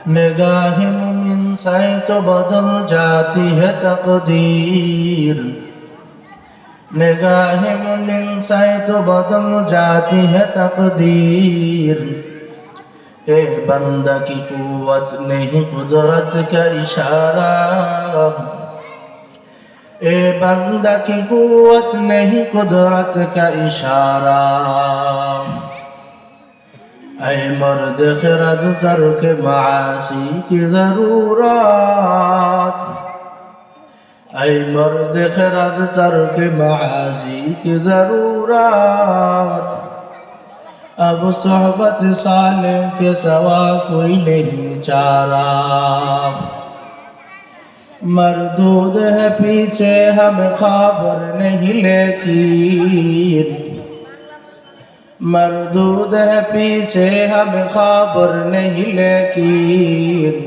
निगाह मुमिन से तो बदल जाती है तकदीर, निगाह मुमिन से तो बदल जाती है तकदीर। ए बंदा की कुव्वत नहीं कुदरत का इशारा, ए बंदा की कुव्वत नहीं कुदरत का इशारा। ऐ मर्द खिरद तर्क मासी की ज़रूरत, ऐ मर्द खिरद तर्क मासी की ज़रूरत। अब सोहबत साले के सवा कोई नहीं चारा। मरदूद है पीछे हमें खबर नहीं लेकिन, मरदूद है पीछे हमें खबर नहीं लेकिन।